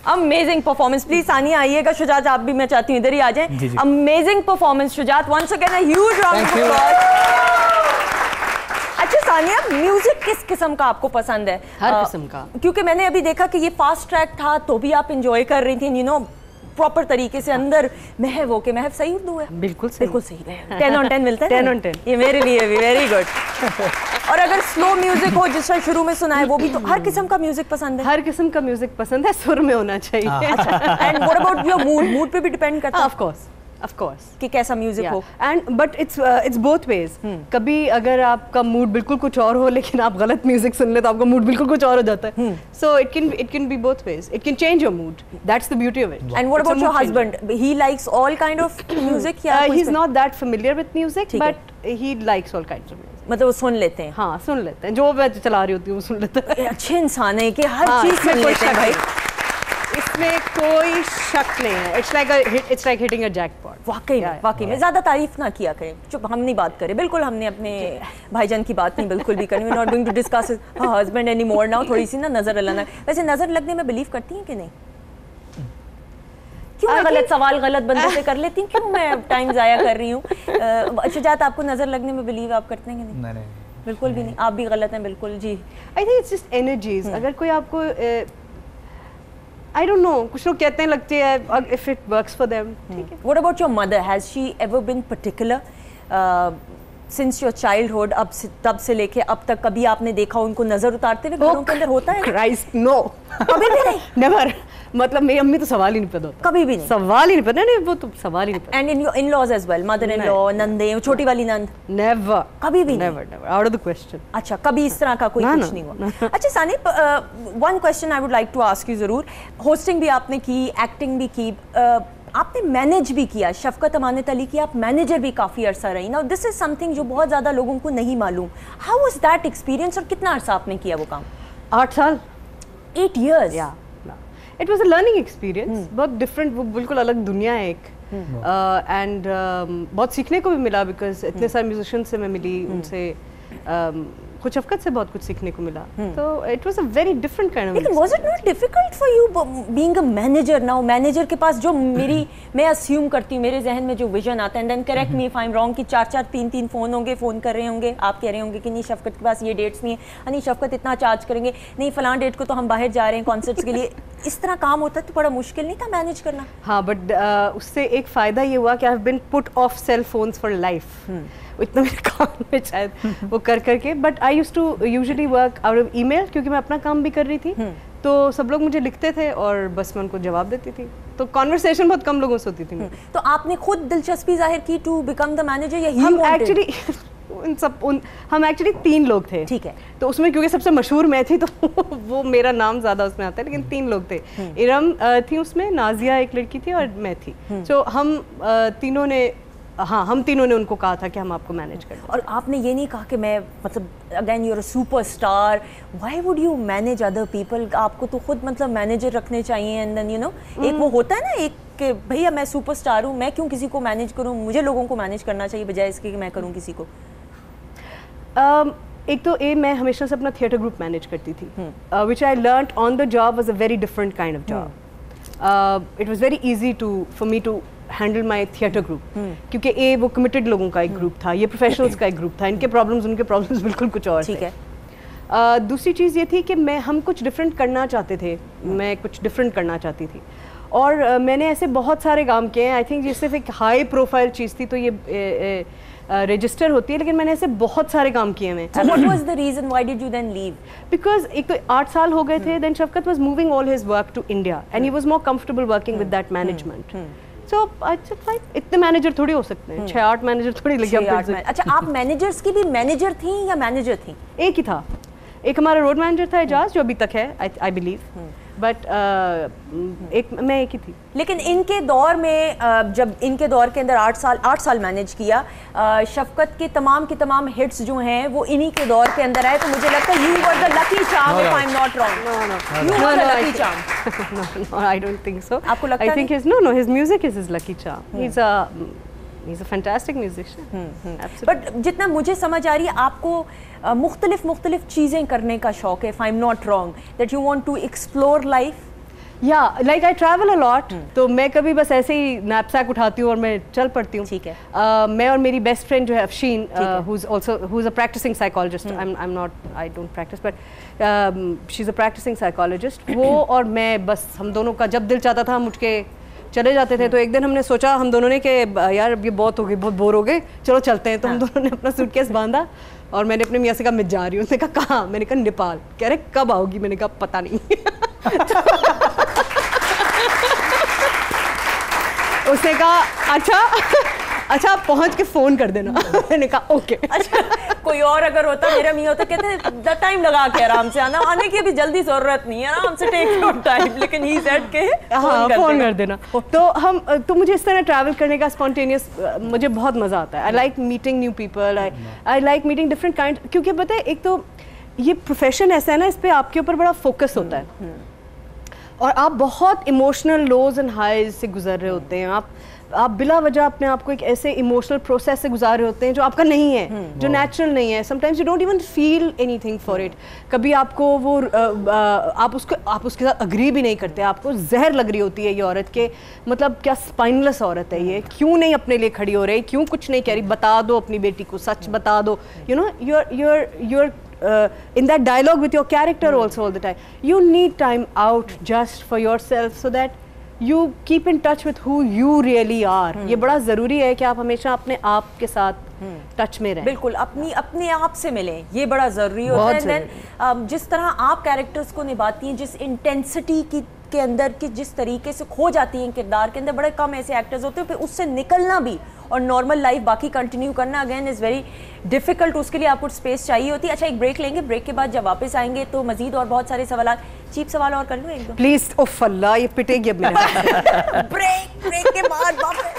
Amazing performance. Please Sania आइएगा, शुजात आप भी, मैं चाहती हूँ इधर ही आ जाएं। Amazing performance Shujaat, once again a huge round of applause. अच्छा सानिया, म्यूजिक किस किस्म का आपको पसंद है? हर किस्म का, क्योंकि मैंने अभी देखा कि ये फास्ट ट्रैक था तो भी आप एंजॉय कर रही थी, यू नो, प्रॉपर तरीके से अंदर महव होके। महव सही उर्दू है? बिल्कुल सही, बिल्कुल सही। 10 on 10 मिलता है? 10 on 10 ये मेरे लिए भी वेरी गुड। और अगर स्लो म्यूजिक हो जिस तरह शुरू में सुना है वो भी, तो हर किस्म का म्यूजिक पसंद है? हर किस्म का म्यूजिक पसंद है, सुर में होना चाहिए। And what about your mood? Mood पे भी डिपेंड करता है ऑफ कोर्स कि कैसा म्यूजिक हो। And but it's both ways. कभी अगर आपका मूड बिल्कुल कुछ और हो लेकिन आप गलत म्यूजिक सुन ले तो आपका मूड बिल्कुल कुछ और हो जाता है। So it can be both ways, it can change your mood, that's the beauty of it. And what about your husband? He likes all kind of music या he is not that familiar with music, but he likes all kinds of music. मतलब वो सुन लेते हैं? हाँ सुन लेते हैं, जो मैं चला रही होती हूँ वो सुन लेते हैं। अच्छे इंसान है कि हर चीज सुन लेते हैं भाई, इसमें कोई शक नहीं है। It's like hitting a jackpot. वाकई में ज्यादा तारीफ ना किया करें, चुप, हम नहीं बात करें बिल्कुल। हमने अपने भाईजान की बात नहीं बिल्कुल भी करनी। We are not going to discuss husband any more now. थोड़ी सी ना नजर लगाना। वैसे नजर लगने में बिलीव करती हैं कि नहीं? क्यों मैं गलत सवाल गलत बंदे से कर लेती हूँ? क्यों मैं टाइम जाया कर रही हूँ? शुजात, आपको नजर लगने में बिलीव आप करते हैं कि नहीं? नहीं, बिल्कुल भी नहीं। आप भी गलत हैं बिल्कुल जी। I think it's just energies. अगर कोई आपको आई डोंट नो, कुछ लोग कहते हैं लगती है, if it works for them ठीक है। What about your mother? Has she ever been particular since your childhood, तब से लेके अब तक कभी आपने देखा उनको नजर उतारते हुए घरों के अंदर? होता है? क्राइस्ट नो, कभी भी नहीं। नेवर। मतलब मेरी अम्मी तो सवाल ही नहीं पता होता, कभी भी नहीं, सवाल ही नहीं पता। नहीं वो तो सवाल ही नहीं पता। And in your in-laws as well, mother in law, नंदे, छोटी वाली नंद? नेवर, कभी भी never, never, out of the question. अच्छा, कभी इस तरह का कोई कुछ नहीं हुआ? अच्छा सानिप, one question I would like to ask you जरूर। होस्टिंग भी आपने की, एक्टिंग भी की, आपने मैनेज भी किया। शफकत अमानत अली की आप मैनेजर भी काफ़ी अरसा रही। नाउ दिस इज समथिंग जो बहुत ज़्यादा लोगों को नहीं मालूम। हाउ वाज दैट एक्सपीरियंस और कितना अरसा आपने किया वो काम? 8 साल। 8 years? या it was a learning experience, बहुत डिफरेंट, वो बिल्कुल अलग दुनिया है एक। एंड बहुत सीखने को भी मिला, बिकॉज इतने सारे म्यूजिशियन से मैं मिली, उनसे खुद शफकत से बहुत कुछ सीखने को मिला। तो it was a very different kind of. लेकिन was it not difficult for you being a manager? Now manager के पास जो मैं अज्यूम करती हूँ, मेरे जहन में जो विजन आता है, and then correct me if I am wrong, कि 4-4 3-3 फ़ोन होंगे, फ़ोन कर रहे होंगे, आप कह रहे होंगे कि नहीं शफकत के पास ये डेट्स नहीं है, नहीं शफकत इतना चार्ज करेंगे, नहीं फलां डेट को तो हम बाहर जा रहे हैं कॉन्सर्ट्स के लिए। इस तरह काम होता है तो बड़ा मुश्किल नहीं था मैनेज करना? हाँ, बट उससे एक फ़ायदा ये हुआ कि I have been put off cell phones for life. इतना मेरे काम में शायद वो कर करके। But I used to usually work out of email, क्योंकि मैं अपना काम भी कर रही थी। तो सब लोग मुझे लिखते थे और बस मैं उनको जवाब देती थी। तो कॉन्वर्सेशन बहुत कम लोगों से होती थी। तो आपने खुद दिलचस्पी जाहिर की टू बिकम द मैनेजर, या हम एक्चुअली हम एक्चुअली 3 लोग थे, ठीक है। तो उसमें क्योंकि सबसे मशहूर मैं थी तो वो मेरा नाम ज़्यादा उसमें आता है, लेकिन 3 लोग थे। इरम थी उसमें, नाजिया एक लड़की थी और मैं थी। तो हम तीनों ने, हाँ, हम तीनों ने उनको कहा था कि हम आपको मैनेज करें। और आपने ये नहीं कहा कि मैं, मतलब again you are a superstar, why would you manage other people? आपको तो खुद मतलब मैनेजर रखने चाहिए। एंड देन यू नो, एक वो होता है ना, एक कि भैया मैं सुपरस्टार हूँ, मैं क्यों किसी को मैनेज करूँ, मुझे लोगों को मैनेज करना चाहिए बजाय इसके कि मैं करूँ किसी को। एक तो मैं हमेशा से अपना थिएटर ग्रुप मैनेज करती थी, which I learned on the job was a very different kind of job. It was very easy for me to handle my theatre group, क्योंकि वो कमिटेड लोगों का एक ग्रुप था, ये प्रोफेशनल्स का एक ग्रुप था, इनके प्रॉब्लम्स उनके प्रॉब्लम्स बिल्कुल कुछ और ठीक है। दूसरी चीज़ ये थी कि हम कुछ डिफरेंट करना चाहते थे, मैं कुछ डिफरेंट करना चाहती थी। और मैंने ऐसे बहुत सारे काम किए हैं। आई थिंक ये सिर्फ एक हाई प्रोफाइल चीज़ थी तो ये रजिस्टर होती है, लेकिन मैंने ऐसे बहुत सारे काम किए हैं। So what was the reason? Why did you then leave? Because एक तो 8 साल हो गए थे, then Shafkat was moving all his work to India and he was more comfortable working with that management. So I said fine, इतने manager थोड़ी हो सकते हैं, 6-8 मैनेजर थोड़ी लगे हैं। अच्छा, आप मैनेजर्स की भी मैनेजर थी या मैनेजर थी? एक ही था, एक हमारा रोड मैनेजर था एजाज, जो अभी तक है आई बिलीव, बट मैं एक ही थी। लेकिन इनके दौर में जब इनके दौर के अंदर 8 साल मैनेज किया, शफकत के तमाम हिट्स जो हैं वो इन्हीं के दौर के अंदर आए, तो मुझे लगता है you were the lucky charm if I am not wrong. You were the lucky charm. No, I don't think so. आपको लगता है? I think his music is his lucky charm. He's a fantastic musician. But जितना मुझे समझ आ रही है आपको मुख्तलिफ चीज़ें करने का शौक है, if I'm not wrong, that you want to explore life. या like I travel a lot, तो मैं कभी बस ऐसे ही नैपसैक उठाती हूँ और मैं चल पड़ती हूँ। ठीक है। मैं और मेरी बेस्ट फ्रेंड जो है Afsheen, who is a practicing psychologist, I am not, I don't practice, but she is a practicing psychologist. वो और मैं बस, हम दोनों का जब दिल चाहता था हम उठ के चले जाते थे। तो एक दिन हमने सोचा हम दोनों ने कि यार अब ये बहुत हो गई, बहुत बोर हो गए, चलो चलते हैं। तो हम दोनों ने अपना सूटकेस बांधा और मैंने अपने मियाँ से कहा मैं जा रही हूँ। उसने कहा कहाँ? मैंने कहा नेपाल। कह रहे कब आओगी? मैंने कहा पता नहीं। उसने कहा अच्छा आप पहुंच के फोन कर देना। मैंने कहा ओके। अच्छा, कोई और अगर होता, मेरा मियाँ होता, कहते टाइम लगा के आराम से आना, आने की अभी जल्दी जरूरत नहीं है, आराम से टेक योर टाइम, लेकिन ही सेड के हाँ फोन कर देना। तो मुझे इस तरह ट्रैवल करने का स्पॉन्टेनियस मुझे बहुत मजा आता है। I like meeting new people, I like meeting different kind, क्योंकि पता है एक तो ये प्रोफेशन ऐसा है ना, इस पे आपके ऊपर बड़ा फोकस होता है और आप बहुत इमोशनल लोज एंड हाइज से गुजर रहे होते हैं। आप बिला वजह अपने आप को एक ऐसे इमोशनल प्रोसेस से गुजार रहे होते हैं जो आपका नहीं है, जो नेचुरल नहीं है। Sometimes you don't even feel anything for it. कभी आपको वो आप उसके साथ अग्री भी नहीं करते, आपको जहर लग रही होती है ये औरत के, मतलब क्या स्पाइनलेस औरत है ये, क्यों नहीं अपने लिए खड़ी हो रही, क्यों कुछ नहीं कह रही, बता दो अपनी बेटी को, सच बता दो। You know you're in that dialogue with your character also all the time. You need time out just for yourself so that you keep in touch with who you really are. ये बड़ा ज़रूरी है कि आप हमेशा अपने आप के साथ टच में रहें। बिल्कुल, अपने आप से मिलें, ये बड़ा ज़रूरी होता है। देन जिस तरह आप कैरेक्टर्स को निभाती हैं, जिस इंटेंसिटी के अंदर की जिस तरीके से खो जाती हैं किरदार के अंदर, बड़े कम ऐसे एक्टर्स होते हैं, फिर उससे निकलना भी और नॉर्मल लाइफ बाकी कंटिन्यू करना अगेन इज़ वेरी डिफिकल्ट। उसके लिए आपको स्पेस चाहिए होती है। अच्छा, एक ब्रेक लेंगे, ब्रेक के बाद जब वापस आएंगे तो मजीद और बहुत सारे सवाल, चीप सवाल और कर लूँ एक दो प्लीज। ओह अल्लाह, ये पिटेगी अब मेरे। ब्रेक के बाद वापस